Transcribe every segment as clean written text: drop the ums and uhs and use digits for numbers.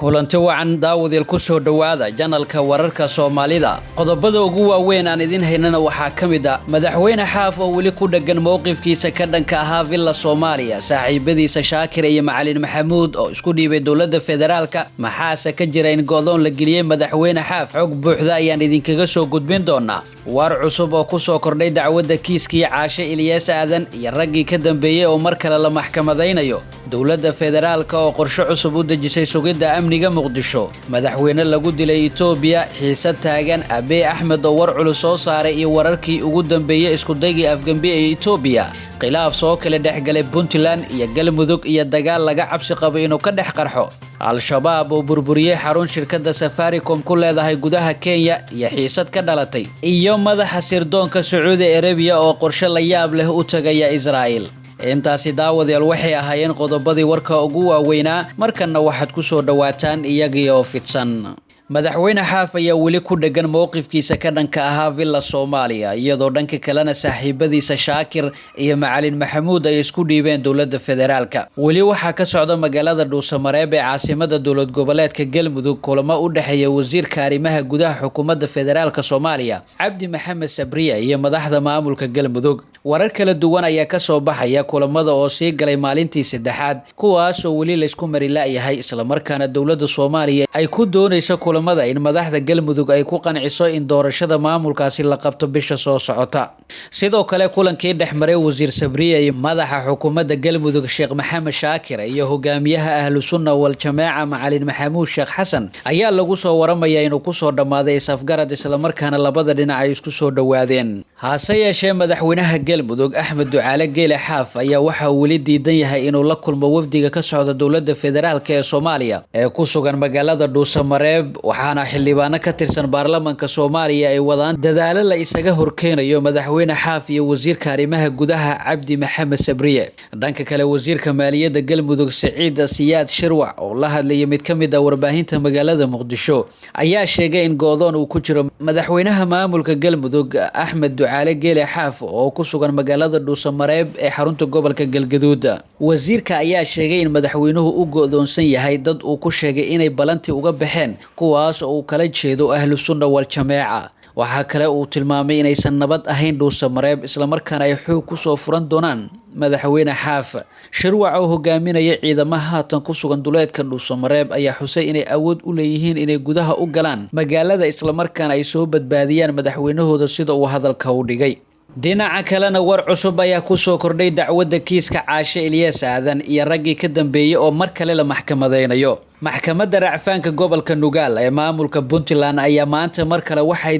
kulanti wacan daawadiil ku soo dhawaada janalka wararka Soomaalida qodobada ugu waaweyn aan idin haynana waxaa kamid ah madaxweyne xaaf oo wali ku dhagan mowqifkiisa ka dhanka ah Villa Soomaaliya saaxiibadiisa Shaakir iyo Macalin Maxamuud oo isku dhiibay dawladda federaalka maxaase ka jira in go'doon la geliyay madaxweyne xaaf xog buuxda ayaan idinkaga soo gudbin doonaa war cusub oo ku soo kordhay dacwadda kiiskii Caashe Ilyas Aadan iyo raggii ka dambeeyay oo mar kale la maxkamadeynayo dawladda federaalka oo qorshe cusub u dejisay sugidda amniga Muqdisho madaxweyne lagu dilay Itoobiya xiisad taagan Abiy Ahmed oo war culus soo saaray iyo wararkii ugu dambeeyay isku dayga Afgambi ee Itoobiya khilaaf soo kala dhexgalay Puntland iyo Galmudug iyo dagaal laga cabsi qabo inuu ka dhex qarxo Al-Shabaab oo burburiyay xarun shirkadda Safaricom ku leedahay gudaha Kenya iyo xiisad ka dhalatay iyo madaxa sirdoonka Sacuudi Arabia oo qorshe la yaab leh u tagaya Israa'iil intaasi daawadayaal waxay ahaayeen qodobadii warka ugu waaweynaa markana waxaad ku soo dhawaataan iyagii oo fidsan madaxweyne xaaf ayaa wali ku dhagan mowqifkiisa ka dhanka ah Villa Soomaaliya iyadoo dhanka kalena saaxiibadiisa Shaakir iyo Macalin Maxamuud ay isku dhiibeen dawladda federaalka wali waxa ka socda magaalada Dhuusamareeb ee caasimada dawlad goboleedka Galmudug kulamo u dhaxeeya wasiirka arrimaha gudaha xukuumadda federaalka Soomaaliya Cabdi Maxamed Sabriye iyo madaxda maamulka Galmudug warar kala duwan ayaa ka soo baxaya kulamada oo sii galay maalintii saddexaad kuwaas oo wali la isku mari laayahay isla markaana dawladda Soomaaliya ay ku doonayso kulamada in madaxda Galmudug ay ku qanciso in doorashada maamulkaasi la qabto bisha soo socota sidoo kale kulankii dhexmaray wasiir Sabriye iyo madaxa xukuumadda Galmudug Sheekh Maxamed Shaakir iyo hogaamiyaha Ahlus Sunna wal Jamaa Macalin Maxamuud Sheekh Xasan ayaa lagu soo waramayaa inuu ku soo dhamaaday safgarad isla markaana labada dhinac ay isku soo dhawaadeen hase yeeshee madaxweynaha Galmudug Axmed Ducaale Geele Xaaf ayaa waxa uu wali diidan yahay inuu la kulmo wafdiga ka socda dawladda federaalka ee Soomaaliya ee ku sugan magaalada Dhuusamareeb waxaana xildhibaano ka tirsan baarlamaanka Soomaaliya ay wadaan dadaalo la isaga horkeenayo madaxweyne xaaf iyo wasiirka arrimaha gudaha Cabdi Maxamed Sabriye dhanka kale wasiirka maaliyadda Galmudug Saciid Siyaad Shirwac oo la hadlayay mid kamid ah warbaahinta magaalada Muqdisho ayaa sheegay in go'doon uu ku jiro madaxweynaha maamulka Galmudug Axmed Ducaale Geele Xaaf oo ku sugan magaalada Dhuusamareeb ee xarunta gobolka Galgaduud wasiirka ayaa sheegay in madaxweynuhu u go'doonsan yahay dad uu ku sheegay inay balanti uga baxeen kuwaas oo kala jeedo Ahlus Sunna wal Jamaa waxa kale uu tilmaamay inaysan nabad ahayn Dhuusamareeb isla markaana ay xoog ku soo furan doonaan madaxweyne xaaf Shirwac oo hogaaminaya ciidamada haatan ku sugan duleedka Dhuusamareeb ayaa xusay inay awood u leeyihiin inay gudaha u galaan magaalada isla markaana ay soo badbaadiyaan madaxweynahooda sida uu hadalka u dhigay dhinaca kalena war cusub ayaa ku soo kordhay dacwadda kiiska Caashe Ilyas Aadan iyo raggii ka dambeeyay oo mar kale la maxkamadeynayo maxkamadda racfaanka gobolka Nugaal ee maamulka Puntland ayaa maanta mar kale waxay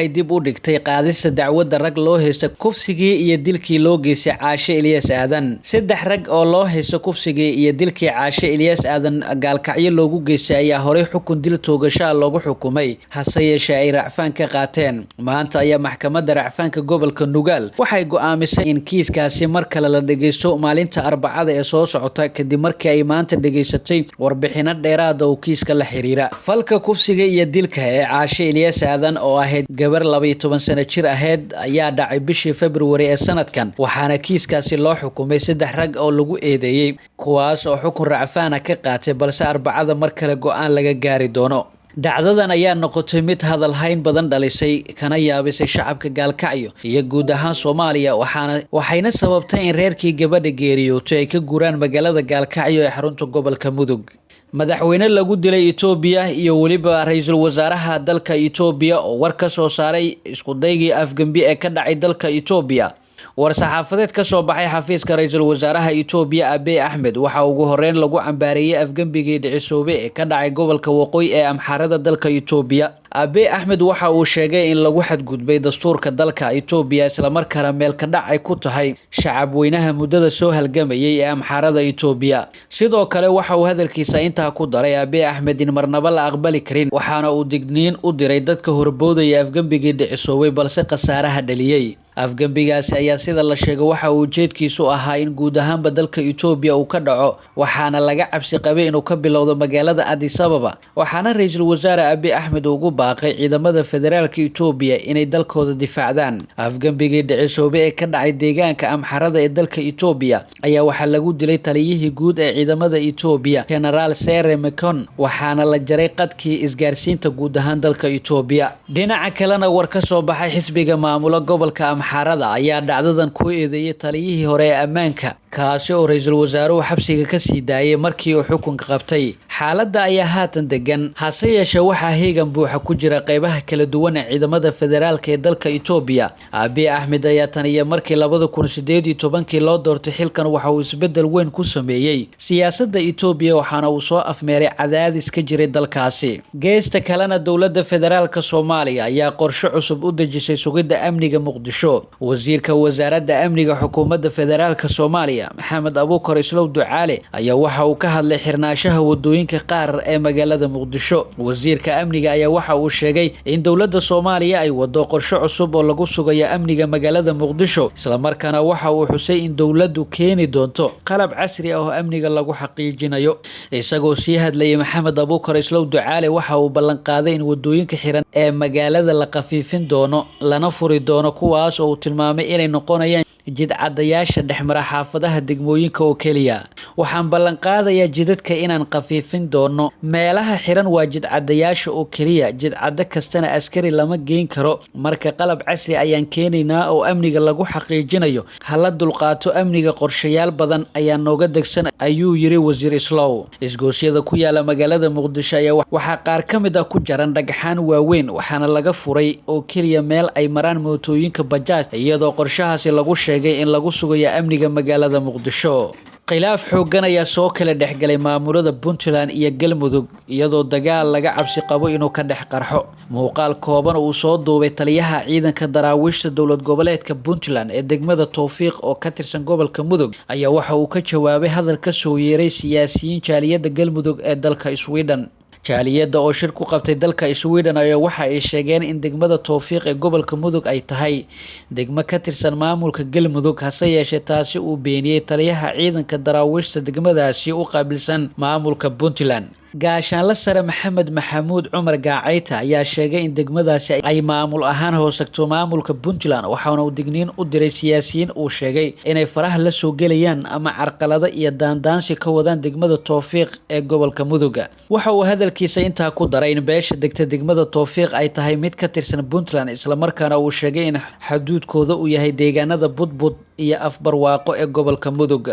dib u dhigtay qaadista dacwadda rag loo haysto kufsigii iyo dilkii loo geystay Caashe Ilyas Aadan saddex rag oo loo haysto kufsigii iyo dilkii Caashe Ilyas Aadan gaalkacyo loogu geystay ayaa hore xukun dil toogasho loogu xukumay hase yeeshee ay racfaan ka qaateen maanta ayaa maxkamadda racfaanka gobolka Nugaal waxay go'aamisay in kiiskaasi mar kale la dhageysto maalinta Arbacada ee soo socota kadib markii ay maanta dhageysatay warbixino dheeraad ah oo kiiska la xiriira falka kufsiga iyo dilka ee Caashe Ilyas Aadan oo ahayd gabar 12 sano jir ahayd ayaa dhacay bishii February ee sanadkan waxaana kiiskaasi loo xukumay saddex rag oo lagu eedeeyay kuwaas oo xukun racfaan ka qaatay balse Arbacada mar kale go'aan laga gaari doono dhacdadan ayaa noqotay mid hadal hayn badan dhalisay kana yaabisay shacabka gaalkacyo iyo guud ahaan Soomaaliya waxayna sababtay in reerkii gabadha geeriyootay ay ka guraan magaalada Gaalkacyo ee xarunta gobolka Mudug madaxweyne lagu dilay Itoobiya iyo waliba ra'iisul wasaaraha dalka Itoobiya oo war ka soo saaray isku daygii Afgambi ee ka dhacay dalka Itoobiya war saxaafadeed ka soo baxay xafiiska ra'iisul wasaaraha Itoobiya Abiy Ahmed waxa ugu horeyn lagu cambaareeyay Afgambigii dhicisoobe ee ka dhacay gobolka Waqooyi ee Amxaarada dalka Itoobiya Abiy Ahmed waxa uu sheegay in lagu xadgudbay dastuurka dalka Itoobiya isla markaana meel ka dhacay ku tahay shacab weynaha muddada soo halgamayay ee Amxaarada Itoobiya sidoo kale waxa uu hadalkiisa intaa ku daray Abiy Ahmed in marnaba la aqbali karin waxaana uu digniin u diray dadka horboodaya Afgambigii dhicisoobe balse khasaaraha dhaliyay afgembigaasi ayaa sida la sheegay waxa uu ujeedkiisu ahaa in guud ahaanba dalka Itoobiya uu ka dhaco waxaana laga cabsi qabay inuu ka bilowdo magaalada Addis Ababa waxaana ra'iisul wasaare Abiy Ahmed ugu baaqay ciidamada federaalka Itoobiya inay dalkooda difaacdaan afgembigii dhicisoobay ee ka dhacay deegaanka Amxarada ee dalka Itoobiya ayaa waxa lagu dilay taliyihii guud ee ciidamada Itoobiya General Sere Mekon waxaana la jaray qadkii isgaarsiinta guud ahaan dalka Itoobiya dhinaca kalena war ka soo baxay xisbiga maamula gobolka Amxarada ayaa dhacdadan ku eedeeyay taliyihii hore ee ammaanka kaasi oo ra'iisul wasaaruhu xabsiga ka sii daayay markii uu xukunka qabtay xaaladda ayaa haatan degan hase yeeshee waxaa heegan buuxa ku jira qaybaha kala duwan ee ciidamada federaalka ee dalka Itoobiya Abiy Ahmed ayaa tan iyo markii 2018 loo doortay xilkan waxa uu isbedel weyn ku sameeyay siyaasadda Itoobiya waxaana uu soo afmeeray cadaadis ka jiray dalkaasi geesta kalena dowladda federaalka Soomaaliya ayaa qorshe cusub u dejisay sugidda amniga Muqdisho wasiirka wasaaradda amniga xukuumadda federaalka Soomaaliya Maxamed Abuukar Islow Ducaale ayaa waxa uu ka hadlay xirnaashaha wadooyinka qaar ee magaalada Muqdisho wasiirka amniga ayaa waxa uu sheegay in dowladda Soomaaliya ay wado qorshe cusub oo lagu sugayo amniga magaalada Muqdisho isla markaana waxa uu xusay in dowladdu keeni doonto qalab casri ah oo amniga lagu xaqiijinayo isagoo sii hadlayay Maxamed Abuukar Islow Ducaale waxa uu ballan qaaday in wadooyinka xiran ee magaalada la qafiifin doono lana furi doono kuwaas oo uu tilmaamay inay noqonayaan jidcadayaasha dhexmara xaafadaha degmooyinka oo kaliya waxaan ballan qaadayaa jidadka inaan qafiifin doono meelaha xiran waa jidcadayaasha oo kaliya jidcada kastana askari lama geyn karo marka qalab casri ayaan keenaynaa oo amniga lagu xaqiijinayo hala dulqaato amniga qorshayaal badan ayaa nooga degsan ayuu yiri wasiir Islow isgoosyada ku yaala magaalada Muqdisho ayaa waxa qaar kamid ah ku jaran dhagaxaan waaweyn waxaana laga furay oo kaliya meel ay maraan mootooyinka bajaaj iyadoo qorshahaasi lagu sheegay in lagu sugayo amniga magaalada Muqdisho khilaaf xoogan ayaa soo kala dhexgalay maamulada Puntland iyo Galmudug iyadoo dagaal laga cabsi qabo inuu ka dhex qarxo muuqaal kooban uu soo duubay taliyaha ciidanka daraawiishta dowlad goboleedka Puntland ee degmada Tawfiiq oo ka tirsan gobolka Mudug ayaa waxa uu ka jawaabay hadal ka soo yeeray siyaasiyiin jaaliyada Galmudug ee dalka Sweden jaaliyada oo shir ku qabtay dalka Sweden ayaa waxa ay sheegeen in degmada Tawfiiq ee gobolka Mudug ay tahay degmo ka tirsan maamulka Galmudug hase yeeshee taasi uu beeniyay taliyaha ciidanka daraawiishta degmadaasi u qaabilsan maamulka Puntland gaashaanle sare Maxamed Maxamuud Cumar Gaacayta ayaa sheegay in degmadaasi ay maamul ahaan hoosagto maamulka Puntland waxaana uu digniin u diray siyaasiyiin uu sheegay inay faraha la soo gelayaan ama carqalada iyo daandaansi ka wadaan degmada Tawfiiq ee gobolka Mudug waxa uu hadalkiisa intaa ku daray in beesha degta degmada Tawfiiq ay tahay mid ka tirsan Puntland isla markaana uu sheegay in xuduudkooda uu yahay deegaanada Budbud iyo Afbarwaaqo ee gobolka Mudug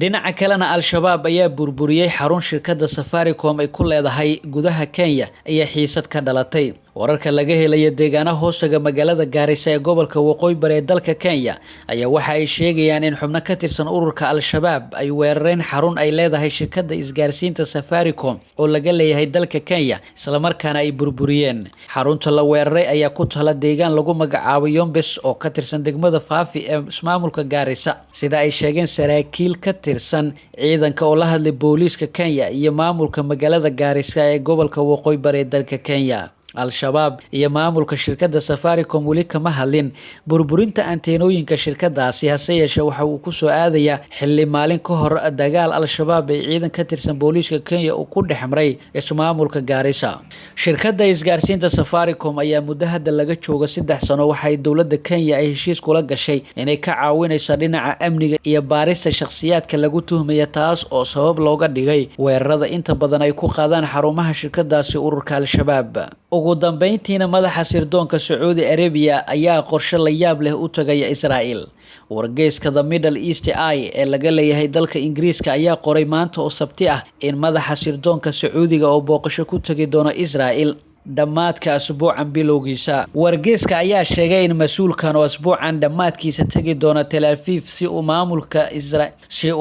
dhinaca kalena Al-Shabaab ayaa burburiyay xarun shirkadda Safaricom ay ku leedahay gudaha Kenya iyo xiisad ka dhalatay wararka laga helay deegaana hoosaga magaalada Gaarisa ee gobolka Waqooyi Bari ee dalka Kenya ayaa waxa ay sheegayaan in xubno ka tirsan ururka Al-Shabaab ay weerareen xarun ay leedahay shirkadda isgaarsiinta Safaricom oo laga leeyahay dalka Kenya isla markaana ay burburiyeen xarunta la weeraray ayaa ku tala deegaan lagu magacaabo Yombes oo ka tirsan degmada Faafi ee ismaamulka Gaarisa sida ay sheegeen saraakiil ka tirsan ciidanka oo la hadlay booliiska Kenya iyo maamulka magaalada Gaarisa ee gobolka Waqooyi Bari ee dalka Kenya Al-Shabaab iyo maamulka shirkadda Safaricom wali kama hadlin burburinta anteenooyinka shirkadaasi hase yeeshee waxa uu ku soo aadayaa xilli maalin ka hor dagaal Al-Shabaab ee ciidan ka tirsan booliiska Kenya uu ku dhexmaray ismaamulka Gaarisa shirkadda isgaarsiinta Safaricom ayaa muddo hadda laga jooga 3 sano waxay dowladda Kenya ay heshiis kula gashay inay ka caawinayso dhinaca amniga iyo baarista shakhsiyaadka lagu tuhmaya taas oo sabab looga dhigay weerarada inta badan ay ku qaadaan xarumaha shirkadaasi ururka Al-Shabaab ugu dambeyntiina madaxa sirdoonka Saudi Arabia ayaa qorshe la yaab leh u tagaya Israa'iil wargeyska The Middle East Eye ee laga leeyahay dalka Ingiriiska ayaa qoray maanta oo Sabti ah in madaxa sirdoonka Sacuudiga oo booqasho ku tagi doono Israa'iil dhamaadka asbuucan bilowgiisa wargeyska ayaa sheegay in mas'uulkan oo asbuucan dhamaadkiisa tagi doona Tel Aviv si uu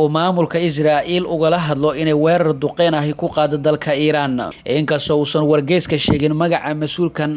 maamulka Israa'iil ugala hadlo inay weerar duqeyn ah ku qaado dalka Iran inkastoo uusan wargeyska sheegin magaca mas'uulkan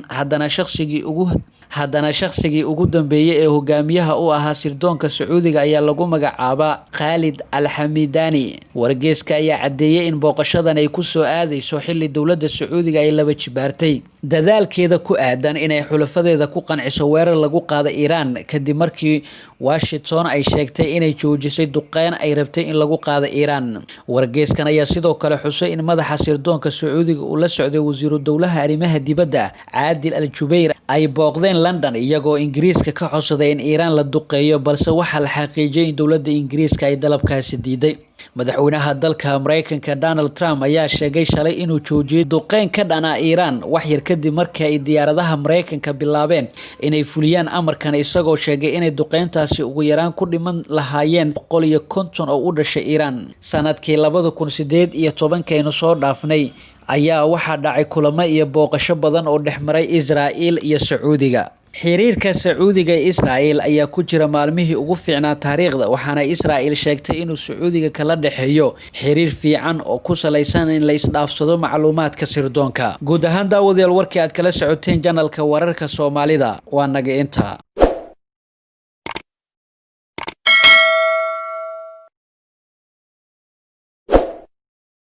haddana shakhsigii ugu dambeeyay ee hogaamiyaha u ahaa sirdoonka Sacuudiga ayaa lagu magacaabaa Khalid Al-Hamidani wargeyska ayaa cadeeyay in booqashadan ay ku soo aadayso xilli dowladda Sacuudiga ay laba jibaartay dadaalkeeda ku aadan inay xulafadeeda ku qanciso weerar lagu qaado Iran kadib markii Washington ay sheegtay inay joojisay duqeyn ay rabtay in lagu qaado Iran. Wargeyskan ayaa sidoo kale xusay in madaxa sirdoonka Sacuudiga uu la socday wasiiru dowlaha arrimaha dibadda Adil Al-Jubeir ay booqdeen London iyagoo Ingiriiska ka codsaday in Iran la duqeeyo, balse waxa la xaqiijiyay in dowladda Ingiriiska ay dalabkaasi diiday. madaxweynaha dalka Mareykanka Donald Trump ayaa sheegay shalay inuu joojiyay duqeyn ka dhana Iran wax yar kadib markii ay diyaaradaha Mareykanka bilaabeen inay fuliyaan amarkan, isagoo sheegay inay duqeyntaasi ugu yaraan ku dhiman lahaayeen 150 oo u dhashay Iran. Sanadkii 2018 aynu soo dhaafnay ayaa waxaa dhacay kulamo iyo booqasho badan oo dhexmaray Israa'iil iyo Sacuudiga. xiriirka Sacuudiga iyo Israa'iil ayaa ku jira maalmihii ugu fiicnaa taariikhda, waxaana Israa'iil sheegtay inuu Sacuudiga kala dhaxeeyo xiriir fiican oo ku saleysan in la isdhaafsado macluumaadka sirdoonka. guud ahaan daawadayaal warkii aad kala socoteen channelka wararka Soomaalida waa naga inta.